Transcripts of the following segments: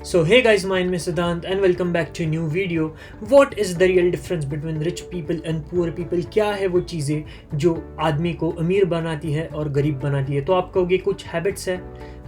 So hey guys, my name is Siddhant and welcome back to a new video. What is the real difference between rich people and poor people? क्या है वो चीज़ें जो आदमी को अमीर बनाती है और गरीब बनाती है? तो आप कहोगे कुछ हैबिट्स है,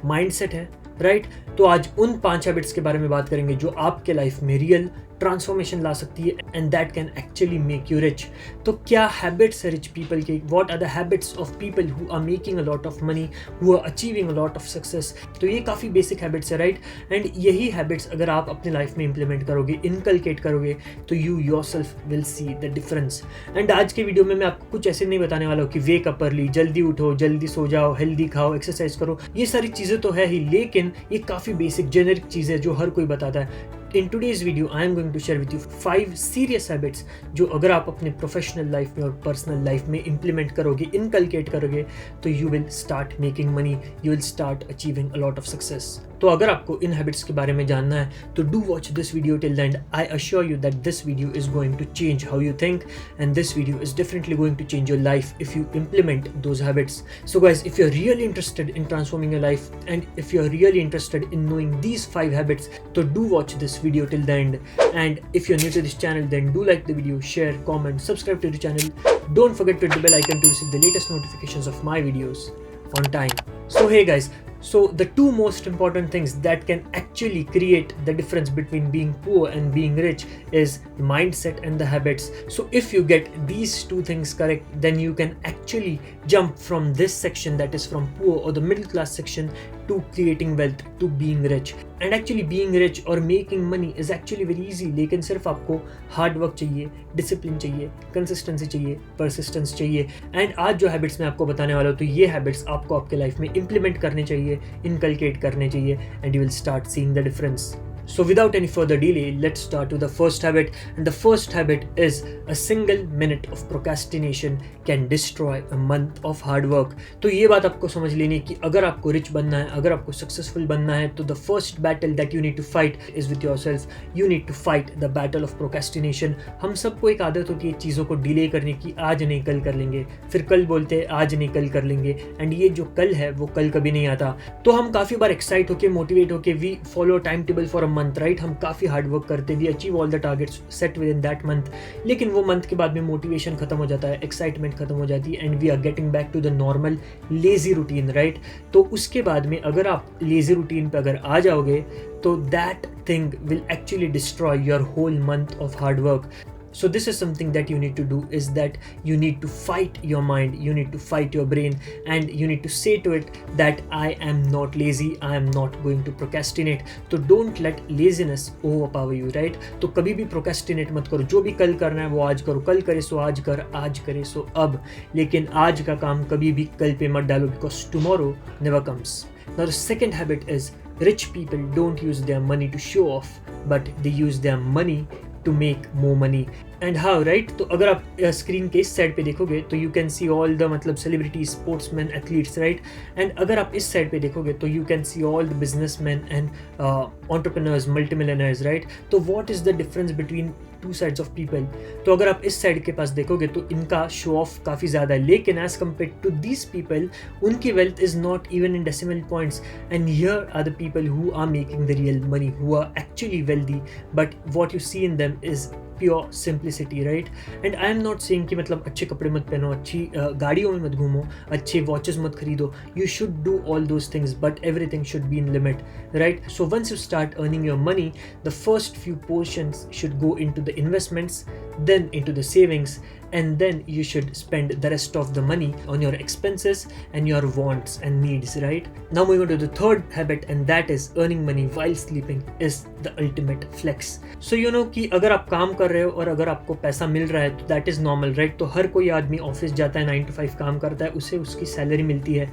माइंडसेट है, राइट? तो आज उन 5 हैबिट्स के बारे में बात करेंगे जो आपके लाइफ में रियल ट्रांसफॉर्मेशन ला सकती है and that can actually make you rich. तो क्या हैबिट्स है रिच पीपल के? What are the habits of people who are making a lot of money, who are achieving a lot of success? तो ये काफ़ी बेसिक हैबिट्स है, right? And यही habits अगर आप अपने लाइफ में इंप्लीमेंट करोगे, इनकलकेट करोगे, तो you yourself will see the difference. And आज के वीडियो में मैं आपको कुछ ऐसे नहीं बताने वाला हूँ कि वेक अप अर्ली, जल्दी उठो, जल्दी सो जाओ, हेल्दी खाओ, एक्सरसाइज करो. ये सारी चीज़ें तो है ही, लेकिन ये काफ़ी बेसिक जेनेरिक चीज़ है जो हर कोई बताता है. In today's video, I am going to share with you 5 serious habits जो अगर आप अपने प्रोफेशनल लाइफ में और पर्सनल लाइफ में इंप्लीमेंट करोगे, इनकलकेट करोगे, तो you will start making money, you will start achieving a lot of success. तो अगर आपको इन हैबिट्स के बारे में जानना है तो do watch this video till the end. I assure you that this video is going to change how you think and this video is definitely going to change your life if you implement those habits. So guys, if you're really interested in transforming your life and if you're really interested in knowing these 5 habits, so do watch this video till the end. And if you're new to this channel, then do like the video, share, comment, subscribe to the channel. Don't forget to hit the bell icon to receive the latest notifications of my videos on time. So hey guys, so the 2 most important things that can actually create the difference between being poor and being rich is the mindset and the habits. So if you get these 2 things correct, then you can actually jump from this section, that is from poor or the middle class section, to creating wealth, to being rich. And actually being rich or making money is actually very easy. लेकिन सिर्फ आपको hard work चाहिए, discipline चाहिए, consistency चाहिए, persistence चाहिए. And आज जो habits मैं आपको बताने वाला हूँ, तो ये हैबिट्स आपको आपके लाइफ में इंप्लीमेंट करने चाहिए, इनकलकेट करने चाहिए, and you will start seeing the difference. So without any further delay, let's start with the first habit. And the first habit is a single minute of procrastination can destroy a month of hard work. तो ये बात आपको समझ लेनी कि अगर आपको rich बनना है, अगर आपको सक्सेसफुल बनना है, तो the first battle that you need to fight is with yourself. You need to fight the battle of procrastination. हम सबको एक आदत होती है चीज़ों को डिले करने की. आज नहीं कल कर लेंगे, फिर कल बोलते हैं आज नहीं कल कर लेंगे, एंड ये जो कल है वो कल कभी नहीं आता. तो हम काफ़ी बार एक्साइट होके, मोटिवेट होके, we follow time table for a month, right? हम काफ़ी हार्ड वर्क करते हैं, we achieve all the targets set within that month. लेकिन वो मंथ के बाद में मोटिवेशन खत्म हो जाता है, एक्साइटमेंट खत्म हो जाती है, and we are getting back to the normal lazy routine, right? तो उसके बाद में अगर आप लेजी रूटीन पे अगर आ जाओगे, तो that thing will actually destroy your whole month of hard work. So this is something that you need to do, is that you need to fight your mind, you need to fight your brain, and you need to say to it that I am not lazy, I am not going to procrastinate. So don't let laziness overpower you, right? तो कभी भी procrastinate मत करो. जो भी कल करना है वो आज करो, कल करे सो आज कर, आज करे सो अब. लेकिन आज का काम कभी भी कल पे मत डालो, because tomorrow never comes. Now the second habit is rich people don't use their money to show off, but they use their money to make more money. And how, right? तो अगर आप स्क्रीन के इस side पे देखोगे तो you can see all the मतलब celebrities, sportsman, athletes, right? And अगर आप इस साइड पे देखोगे तो you can see all the businessman and entrepreneurs, multimillionaires, right? तो what is the difference between 2 sides of people? तो अगर आप इस साइड के पास देखोगे तो इनका शो ऑफ काफ़ी ज़्यादा है, लेकिन as compare to these people उनकी wealth is not even in decimal points. And here are the people who are making the real money, who are actually wealthy, but what you see in them is pure simplicity, right? And I am not saying कि मतलब अच्छे कपड़े मत पहनो, अच्छी गाड़ियों में मत घूमो, अच्छे वॉचेस मत खरीदो. You should do all those things, but everything should be in limit, right? So once you start earning your money, the first few portions should go into the investments, then into the savings, and then you should spend the rest of the money on your expenses and your wants and needs, right? Now moving on to the third habit, and that is earning money while sleeping is the ultimate flex. So you know कि अगर आप काम कर रहे हो और अगर आपको पैसा मिल रहा है तो that is normal, right? तो हर कोई आदमी ऑफिस जाता है, 9 to 5 काम करता है, उसे उसकी सैलरी मिलती है,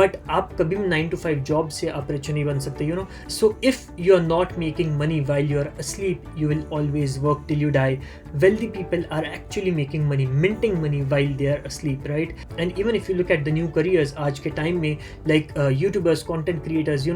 बट आप कभी भी 9 to 5 जॉब से आप रिच नहीं बन सकते, you know? So if you are not making money while you are asleep, you will always work till you die, wealthy people are actually making money, minting money while they are asleep, right? And even if you look at the new careers आज के time में, like YouTubers, content creators,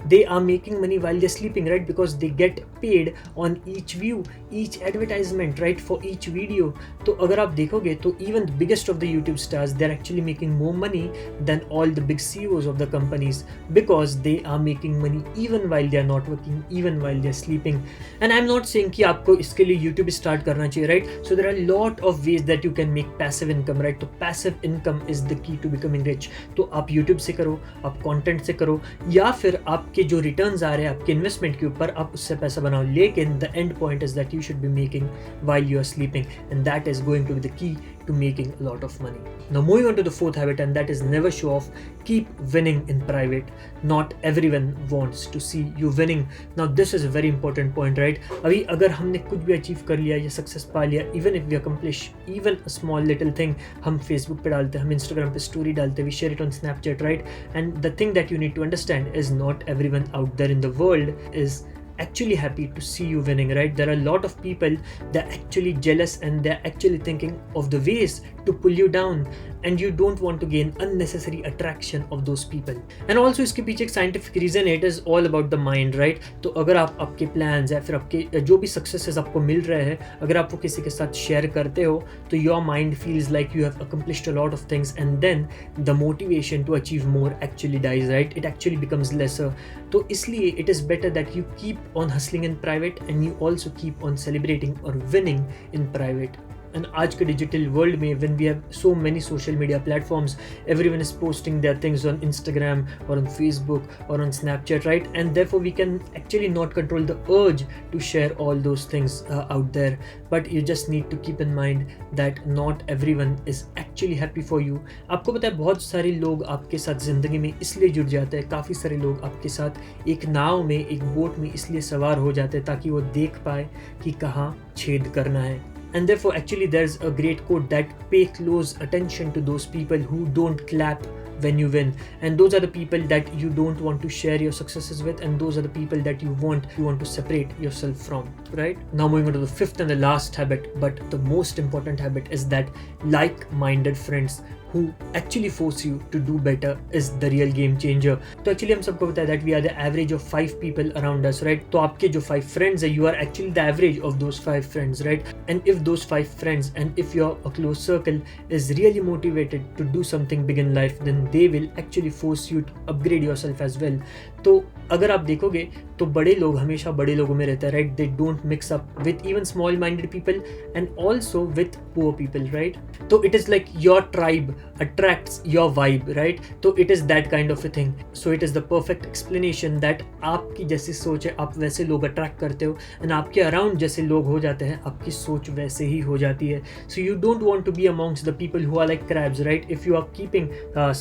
they are making money while they're sleeping, right? Because they get paid on each view, each advertisement, right? For each video. तो अगर आप देखोगे तो even the biggest of the YouTube stars, they're actually making more money than all the big CEOs of the companies, because they are making money even while they are not working, even while they're sleeping. And I'm not saying कि आपको इसके लिए YouTube start करना चाहिए, right? So there are a lot of ways that you can make passive income, right? तो passive income is the key to becoming rich. तो आप YouTube से करो, आप content से करो, या फिर आपके जो returns आ रहे हैं आपके investment के ऊपर, आप उससे पैसा बनाओ. लेकिन the end point is that you should be making while you are sleeping, and that is going to be the key to making a lot of money. Now moving on to the fourth habit, and that is never show off. Keep winning in private. Not everyone wants to see you winning. Now this is a very important point, right? अभी अगर हमने कुछ भी achieve कर लिया या success पा लिया, even if we accomplish even a small little thing, हम Facebook पे डालते हैं, हम Instagram पे story डालते हैं, we share it on Snapchat, right? And the thing that you need to understand is not everyone out there in the world is actually happy to see you winning, right? There are a lot of people that are actually jealous, and they're actually thinking of the ways to pull you down, and you don't want to gain unnecessary attraction of those people. And also इसके पीछे एक scientific reason है, it is all about the mind, right? तो अगर आप आपके plans या फिर आपके जो भी successes आपको मिल रहे हैं, अगर आप वो किसी के साथ share करते हो, तो your mind feels like you have accomplished a lot of things, and then the motivation to achieve more actually dies, right? It actually becomes lesser. तो इसलिए it is better that you keep on hustling in private, and you also keep on celebrating or winning in private. And आज के digital world में, when we have so many social media platforms, everyone is posting their things on Instagram or on Facebook or on Snapchat, right? And therefore we can actually not control the urge to share all those things out there. But you just need to keep in mind that not everyone is actually happy for you. आपको पता है बहुत सारे लोग आपके साथ ज़िंदगी में इसलिए जुड़ जाते हैं, काफ़ी सारे लोग आपके साथ एक नाव में, एक बोट में इसलिए सवार हो जाते हैं ताकि वो देख पाए कि कहाँ छेद करना है. And therefore actually there's a great quote that pay close attention to those people who don't clap when you win, and those are the people that you don't want to share your successes with, and those are the people that you want to separate yourself from, right? Now moving on to the fifth and the last habit, but the most important habit, is that like-minded friends who actually force you to do better is the real game changer. तो actually हम सबको पता है that we are the average of 5 people around us, right? तो आपके जो 5 friends है, you are actually the average of those 5 friends, right? And if those 5 friends, and if your a close circle is really motivated to do something big in life, then they will actually force you to upgrade yourself as well. तो अगर आप देखोगे तो बड़े लोग हमेशा बड़े लोगों में रहते हैं, right? They don't mix up with even small-minded people and also with poor people, right? So it is like your tribe attracts your vibe, right? So it is that kind of a thing. So it is the perfect explanation that आपकी जैसी सोच है, आप वैसे लोग attract करते हो, and आपके अराउंड जैसे लोग हो जाते हैं, आपकी सोच वैसे ही हो जाती है. So you don't want to be amongst the people who are like crabs, right? If you are keeping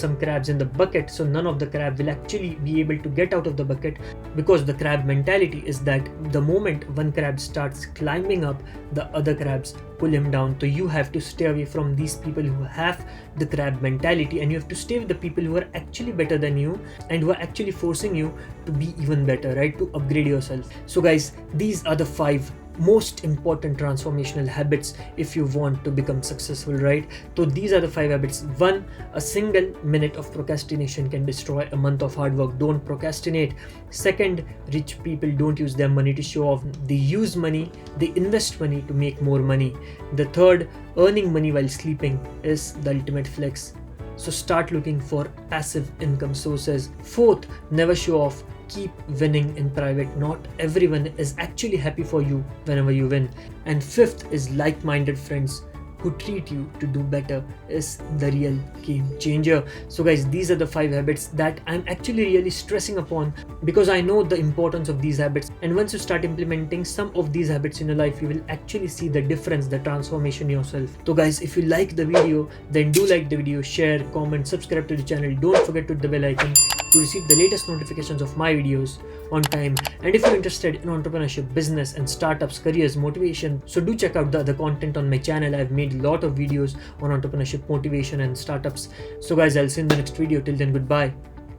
some crabs in the bucket, so none of the crab will actually be able to get out of the bucket, because the crab mentality is that the moment one crab starts climbing up, the other crabs pull him down. So you have to stay away from these people who have the crab mentality, and you have to stay with the people who are actually better than you and who are actually forcing you to be even better, right? To upgrade yourself. So guys, these are the 5 most important transformational habits if you want to become successful, right? So these are the 5 habits. 1, a single minute of procrastination can destroy a month of hard work. Don't procrastinate. 2nd, rich people don't use their money to show off. They use money, they invest money to make more money. The 3rd, earning money while sleeping is the ultimate flex. So start looking for passive income sources. 4th, never show off. Keep winning in private. Not everyone is actually happy for you whenever you win. And 5th is like-minded friends who treat you to do better is the real game changer. So guys, these are the 5 habits that I'm actually really stressing upon, because I know the importance of these habits, and once you start implementing some of these habits in your life, you will actually see the difference, the transformation yourself. So guys, if you like the video, then do like the video, share, comment, subscribe to the channel. Don't forget to hit the bell icon to receive the latest notifications of my videos on time. And if you're interested in entrepreneurship, business and startups, careers, motivation, so do check out the other content on my channel. I've made a lot of videos on entrepreneurship, motivation and startups. So guys, I'll see you in the next video. Till then, goodbye.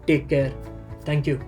Take care. Thank you.